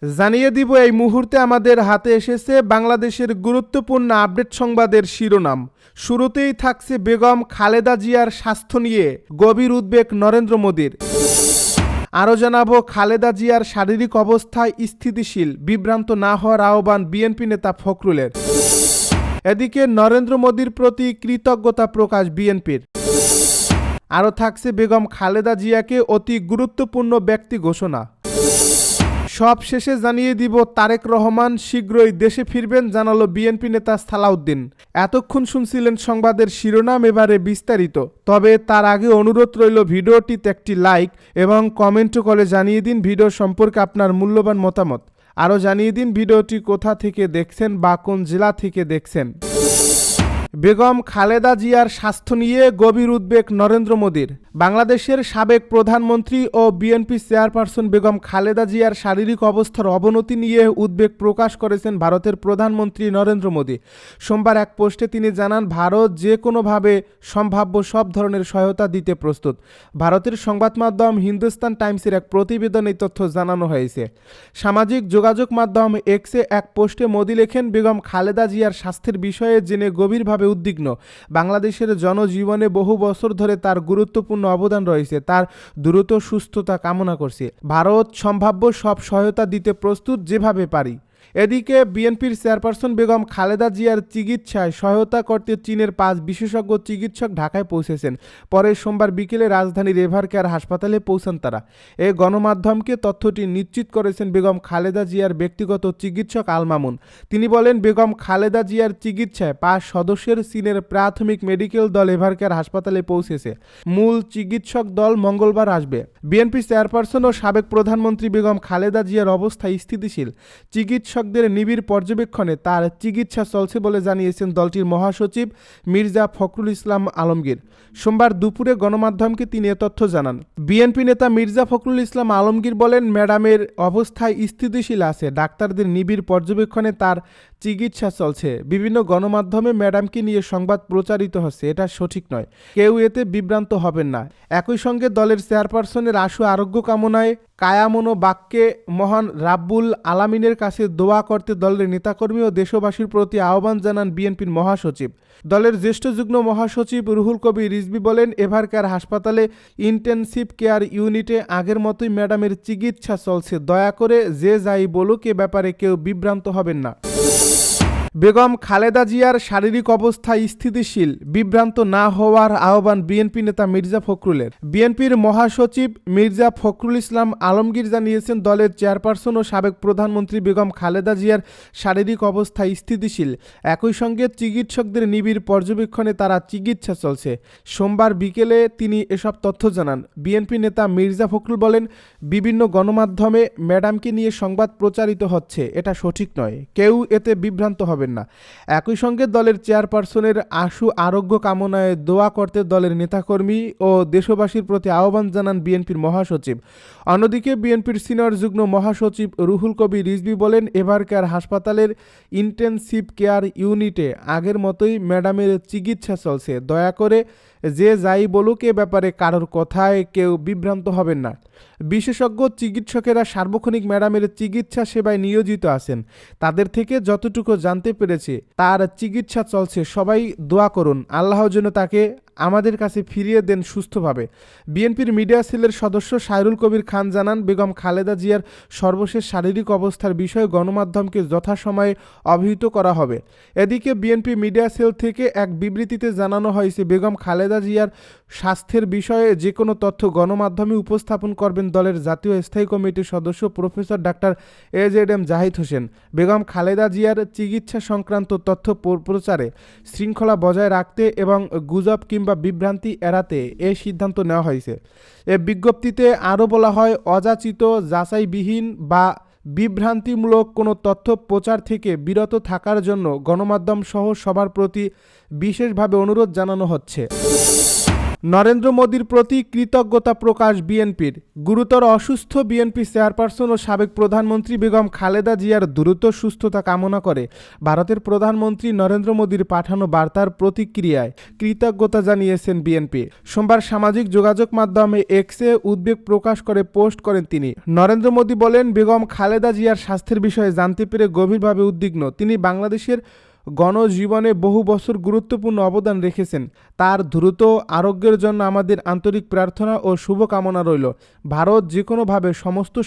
জানিয়ে দিব এই মুহূর্তে আমাদের হাতে এসেছে বাংলাদেশের গুরুত্বপূর্ণ আপডেট সংবাদের শিরোনাম। শুরুতেই থাকছে বেগম খালেদা জিয়ার স্বাস্থ্য নিয়ে গভীর উদ্বেগ নরেন্দ্র মোদীর। আরও জানাবো খালেদা জিয়ার শারীরিক অবস্থায় স্থিতিশীল, বিভ্রান্ত না হওয়ার আহ্বান বিএনপি নেতা ফখরুলের। এদিকে নরেন্দ্র মোদীর প্রতি কৃতজ্ঞতা প্রকাশ বিএনপির। আরও থাকছে বেগম খালেদা জিয়াকে অতি গুরুত্বপূর্ণ ব্যক্তি ঘোষণা। সব শেষে জানিয়ে দিব তারেক রহমান শীঘ্রই দেশে ফিরবেন, জানালো বিএনপি নেতা সালাউদ্দিন। এতক্ষণ শুনছিলেন সংবাদের শিরোনাম, এবারে বিস্তারিত। তবে তার আগে অনুরোধ রইল ভিডিওটিতে একটি লাইক এবং কমেন্ট করে জানিয়ে দিন ভিডিও সম্পর্কে আপনার মূল্যবান মতামত। আরও জানিয়ে দিন ভিডিওটি কোথা থেকে দেখছেন বা কোন জেলা থেকে দেখছেন। বেগম খালেদা জিয়ার স্বাস্থ্য নিয়ে গভীর উদ্বেগ নরেন্দ্র মোদীর। বাংলাদেশের সাবেক প্রধানমন্ত্রী ও বিএনপি চেয়ারপারসন বেগম খালেদা জিয়ার শারীরিক অবস্থার অবনতি নিয়ে উদ্বেগ প্রকাশ করেছেন ভারতের প্রধানমন্ত্রী নরেন্দ্র মোদী। সোমবার এক পোস্টে তিনি জানান, ভারত যে কোনোভাবে সম্ভাব্য সব ধরনের সহায়তা দিতে প্রস্তুত। ভারতের সংবাদ মাধ্যম হিন্দুস্তান টাইমসের এক প্রতিবেদনে এই তথ্য জানানো হয়েছে। সামাজিক যোগাযোগ মাধ্যম এক্সে এক পোস্টে মোদী লেখেন, বেগম খালেদা জিয়ার স্বাস্থ্যের বিষয়ে জেনে গভীরভাবে উদ্বিগ্ন। বাংলাদেশের জনজীবনে বহু বছর ধরে তার গুরুত্বপূর্ণ অবদান রয়েছে। তার দ্রুত সুস্থতা কামনা করছি। ভারত সম্ভাব্য সব সহায়তা দিতে প্রস্তুত, যেভাবে পারি। এদিকে বিএনপির চেয়ারপারসন বেগম খালেদা জিয়ার চিকিৎসায় সহায়তা করতে চীনের 5 বিশেষজ্ঞ চিকিৎসক ঢাকায় পৌঁছেছেন। পরে সোমবার বিকেলে রাজধানীর এভারকেয়ার হাসপাতালে পৌঁছান তারা। এই গণমাধ্যমকে তথ্যটি নিশ্চিত করেছেন বেগম খালেদা জিয়ার ব্যক্তিগত চিকিৎসক আল মামুন। তিনি বলেন, বেগম খালেদা জিয়ার চিকিৎসায় 5 সদস্যের চীনের প্রাথমিক মেডিকেল দল এভারকেয়ার হাসপাতালে পৌঁছেছে। মূল চিকিৎসক দল মঙ্গলবার আসবে। বিএনপি চেয়ারপারসন ও সাবেক প্রধানমন্ত্রী বেগম খালেদা জিয়ার অবস্থা স্থিতিশীল। চিকিৎসকদের নিবিড় পর্যবেক্ষণে তার চিকিৎসা চলছে বলে জানিয়েছেন দলটির মহাসচিব মির্জা ফখরুল ইসলাম আলমগীর। সোমবার দুপুরে গণমাধ্যমকে তিনি এ তথ্য জানান। বিএনপি নেতা মির্জা ফখরুল ইসলাম আলমগীর বলেন, ম্যাডামের অবস্থায় স্থিতিশীল আছে। ডাক্তারদের নিবিড় পর্যবেক্ষণে তার চিকিৎসা চলছে। বিভিন্ন গণমাধ্যমে ম্যাডামকে নিয়ে সংবাদ প্রচারিত হচ্ছে, এটা সঠিক নয়। কেউ এতে বিভ্রান্ত হবেন না। একই সঙ্গে দলের চেয়ারপারসনের আশু আরোগ্য কামনায় কায়ামন বাক্যে মহান রাব্বুল আলামিনের কাছে দোয়া করতে দলের নেতাকর্মী ও দেশবাসীর প্রতি আহ্বান জানান বিএনপির মহাসচিব। দলের জ্যেষ্ঠ যুগ্ম মহাসচিব রুহুল কবির রিজভী বলেন, এভারকেয়ার হাসপাতালে ইন্টেনসিভ কেয়ার ইউনিটে আগের মতোই ম্যাডামের চিকিৎসা চলছে। দয়া করে যে যাই বলুক, এ ব্যাপারে কেউ বিভ্রান্ত হবেন না। বেগম খালেদা জিয়ার শারীরিক অবস্থা স্থিতিশীল, বিভ্রান্ত না হওয়ার আহ্বান বিএনপি নেতা মির্জা ফখরুলের। বিএনপির মহাসচিব মির্জা ফখরুল ইসলাম আলমগীর জানিয়েছেন, দলের চেয়ারপারসন ও সাবেক প্রধানমন্ত্রী বেগম খালেদা জিয়ার শারীরিক অবস্থা স্থিতিশীল। একই সঙ্গে চিকিৎসকদের নিবিড় পর্যবেক্ষণে তারা চিকিৎসা চলছে। সোমবার বিকেলে তিনি এসব তথ্য জানান। বিএনপি নেতা মির্জা ফখরুল বলেন, বিভিন্ন গণমাধ্যমে ম্যাডামকে নিয়ে সংবাদ প্রচারিত হচ্ছে, এটা সঠিক নয়। কেউ এতে বিভ্রান্ত হবে না। একই সঙ্গে দলের চেয়ারপারসনের আশু আরোগ্য কামনায় দোয়া করতে দলের নেতাকর্মী ও দেশবাসীর প্রতি আহ্বান জানান বিএনপির মহাসচিব। অন্যদিকে বিএনপির সিনিয়র যুগ্ম মহাসচিব রুহুল কবির রিজভী বলেন, এভারকেয়ার হাসপাতালের ইন্টেনসিভ কেয়ার ইউনিটে আগের মতোই ম্যাডামের চিকিৎসা চলছে। দয়া করে যে যাই বলুক, এ ব্যাপারে কারোর কথায় কেউ বিভ্রান্ত হবেন না। বিশেষজ্ঞ চিকিৎসকেরা সার্বক্ষণিক ম্যাডামের চিকিৎসা সেবায় নিয়োজিত আছেন। তাদের থেকে যতটুকু জানতে পেরেছি তার চিকিৎসা চলছে। সবাই দোয়া করুন, আল্লাহ যেন তাকে আমাদের কাছে ফিরিয়ে দেন সুস্থভাবে। বিএনপির মিডিয়া সেলের সদস্য সাইরুল কবির খান জানান, বেগম খালেদা জিয়ার সর্বশেষ শারীরিক অবস্থার বিষয়ে গণমাধ্যমকে যথাসময়ে অবহিত করা হবে। এদিকে বিএনপি মিডিয়া সেল থেকে এক বিবৃতিতে জানানো হয়েছে, বেগম খালেদা জিয়ার স্বাস্থ্যের বিষয়ে যে কোনো তথ্য গণমাধ্যমে উপস্থাপন করবেন দলের জাতীয় স্থায়ী কমিটির সদস্য professor doctor AZM Zahid Hossain. Begum Khaleda জিয়ার চিকিৎসা সংক্রান্ত তথ্য প্রচারে শৃঙ্খলা বজায় রাখতে এবং গুজব কিংবা বিভ্রান্তি এড়াতে এই সিদ্ধান্ত নেওয়া হয়েছে। এ বিজ্ঞপ্তিতে আরও বলা হয়, অযাচিত, যাচাইবিহীন বা বিভ্রান্তিমূলক কোনো তথ্য প্রচার থেকে বিরত থাকার জন্য গণমাধ্যম সহ সবার প্রতি বিশেষভাবে অনুরোধ জানানো হচ্ছে। নরেন্দ্র মোদীর প্রতি কৃতজ্ঞতা প্রকাশ বিএনপির। গুরুতর অসুস্থ বিএনপি চেয়ারপারসন ও সাবেক প্রধানমন্ত্রী বেগম খালেদা জিয়ার দ্রুত সুস্থতা কামনা করে ভারতের প্রধানমন্ত্রী নরেন্দ্র মোদীর পাঠানো বার্তার প্রতিক্রিয়ায় কৃতজ্ঞতা জানিয়েছেন বিএনপি। সোমবার সামাজিক যোগাযোগ মাধ্যমে এক্সে উদ্বেগ প্রকাশ করে পোস্ট করেন তিনি। নরেন্দ্র মোদী বলেন, বেগম খালেদা জিয়ার স্বাস্থ্যের বিষয়ে জানতে পেরে গভীরভাবে উদ্বিগ্ন। তিনি বাংলাদেশের গণজীবনে বহু বছর গুরুত্বপূর্ণ অবদান রেখেছেন। তার দ্রুত আরোগ্যের জন্য আমাদের আন্তরিক প্রার্থনা ও শুভকামনা রইল। ভারত যে কোনোভাবে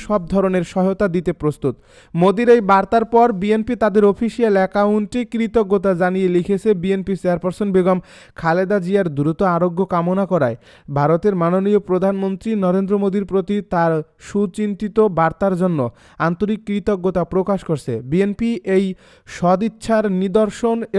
সব ধরনের সহায়তা দিতে প্রস্তুত। মোদির এই বার্তার পর বিএনপি তাদের অফিসিয়াল অ্যাকাউন্টে কৃতজ্ঞতা জানিয়ে লিখেছে, বিএনপি চেয়ারপারসন বেগম খালেদা জিয়ার দ্রুত আরোগ্য কামনা করায় ভারতের মাননীয় প্রধানমন্ত্রী নরেন্দ্র মোদীর প্রতি তার সুচিন্তিত বার্তার জন্য আন্তরিক কৃতজ্ঞতা প্রকাশ করছে। বিএনপি এই সদিচ্ছার নিদর্শন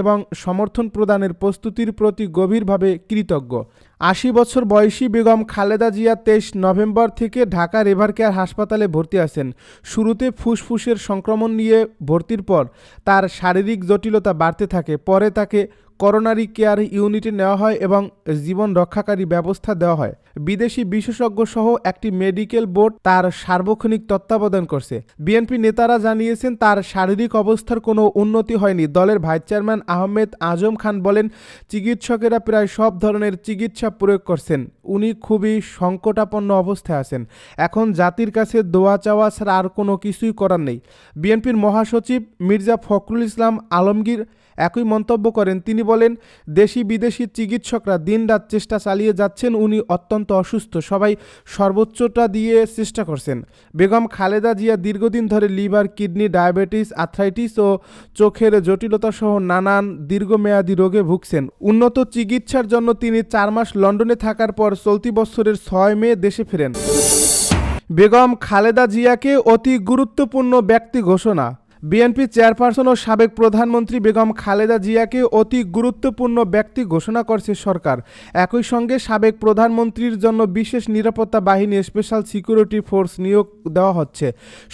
এবং সমর্থন প্রদানের প্রস্তুতির প্রতি গভীরভাবে কৃতজ্ঞ। ৮০ বছর বয়সী বেগম খালেদা জিয়া ২৩ নভেম্বর থেকে ঢাকা রেভার কেয়ার হাসপাতালে ভর্তি আছেন। শুরুতে ফুসফুসের সংক্রমণ নিয়ে ভর্তির পর তার শারীরিক জটিলতা বাড়তে থাকে। পরে তাকে করোনারি কেয়ার ইউনিটে নেওয়া হয় এবং জীবন রক্ষাকারী ব্যবস্থা দেওয়া হয়। বিদেশি বিশেষজ্ঞ সহ একটি মেডিকেল বোর্ড তার সার্বক্ষণিক তত্ত্বাবধান করছে। বিএনপি নেতারা জানিয়েছেন, তার শারীরিক অবস্থার কোনো উন্নতি হয়নি। দলের ভাইস চেয়ারম্যান আহমেদ আজম খান বলেন, চিকিৎসকেরা প্রায় সব ধরনের চিকিৎসা প্রয়োগ করছেন। উনি খুবই সংকটাপন্ন অবস্থায় আছেন। এখন জাতির কাছে দোয়া চাওয়া ছাড়া আর কোনো কিছুই করার নেই। বিএনপির মহাসচিব মির্জা ফখরুল ইসলাম আলমগীর একই মন্তব্য করেন। তিনি বলেন, দেশি বিদেশি চিকিৎসকরা দিনরাত চেষ্টা চালিয়ে যাচ্ছেন। উনি অত্যন্ত অসুস্থ, সবাই সর্বোচ্চটা দিয়ে চেষ্টা করছেন। বেগম খালেদা জিয়া দীর্ঘদিন ধরে লিভার, কিডনি, ডায়াবেটিস, আর্থ্রাইটিস ও চোখের জটিলতা সহ নানান দীর্ঘমেয়াদী রোগে ভুগছেন। উন্নত চিকিৎসার জন্য তিনি ৪ মাস লন্ডনে থাকার পর চলতি বছরের ৬ মে দেশে ফেরেন। বেগম খালেদা জিয়াকে অতি গুরুত্বপূর্ণ ব্যক্তি ঘোষণা। বিএনপি চেয়ারপারসন ও সাবেক প্রধানমন্ত্রী বেগম খালেদা জিয়াকে অতি গুরুত্বপূর্ণ ব্যক্তি ঘোষণা করছে সরকার। একই সঙ্গে সাবেক প্রধানমন্ত্রীর জন্য বিশেষ নিরাপত্তা বাহিনী, স্পেশাল সিকিউরিটি ফোর্স নিয়োগ দেওয়া হচ্ছে।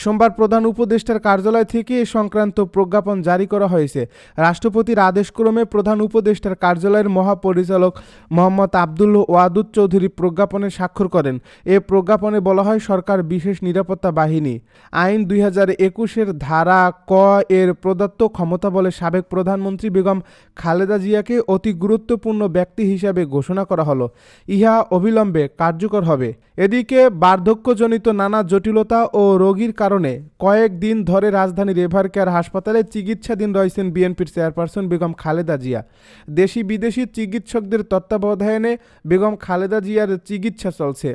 সোমবার প্রধান উপদেষ্টার কার্যালয় থেকে এ সংক্রান্ত প্রজ্ঞাপন জারি করা হয়েছে। রাষ্ট্রপতির আদেশক্রমে প্রধান উপদেষ্টার কার্যালয়ের মহাপরিচালক মোহাম্মদ আব্দুল ওয়াদুদ চৌধুরী প্রজ্ঞাপনে স্বাক্ষর করেন। এ প্রজ্ঞাপনে বলা হয়, সরকার বিশেষ নিরাপত্তা বাহিনী আইন ২০২১-এর ধারা ক এর প্রদত্ত ক্ষমতা বলে সাবেক প্রধানমন্ত্রী বেগম খালেদা জিয়াকে অতি গুরুত্বপূর্ণ ব্যক্তি হিসাবে ঘোষণা করা হলো। ইহা অবিলম্বে কার্যকর হবে। এদিকে বার্ধক্যজনিত নানা জটিলতা ও রোগীর কারণে কয়েকদিন ধরে রাজধানীর রেভার কেয়ার হাসপাতালে চিকিৎসাধীন রয়েছেন বিএনপির চেয়ারপারসন বেগম খালেদা জিয়া। দেশি বিদেশি চিকিৎসকদের তত্ত্বাবধানে বেগম খালেদা জিয়ার চিকিৎসা চলছে।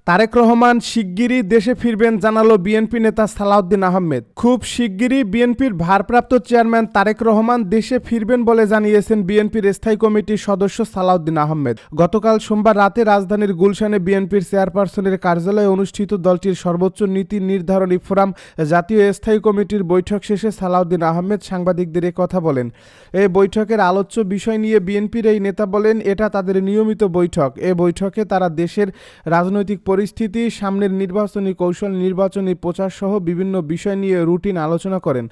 তারেক রহমান শিগগিরই দেশে ফিরবেন জানালো বিএনপি নেতা সালাউদ্দিন আহমেদ। খুব শিগগিরই বিএনপির ভারপ্রাপ্ত চেয়ারম্যান তারেক রহমান দেশে ফিরবেন বলে জানিয়েছেন বিএনপির স্থায়ী কমিটির সদস্য সালাউদ্দিন আহমেদ। গতকাল সোমবার রাতে রাজধানীর গুলশানে বিএনপির চেয়ারপারসনের কার্যালয়ে অনুষ্ঠিত দলটির সর্বোচ্চ নীতি নির্ধারণী ফোরাম জাতীয় স্থায়ী কমিটির বৈঠক শেষে সালাউদ্দিন আহমেদ সাংবাদিকদের এ কথা বলেন। এই বৈঠকের আলোচ্য বিষয় নিয়ে বিএনপির এই নেতা বলেন, এটা তাদের নিয়মিত বৈঠক। এ বৈঠকে তারা দেশের রাজনৈতিক পরিস্থিতি, সামনের নির্বাচনী কৌশল, নির্বাচনী প্রচার সহ বিভিন্ন বিষয় নিয়ে রুটিন আলোচনা করেন।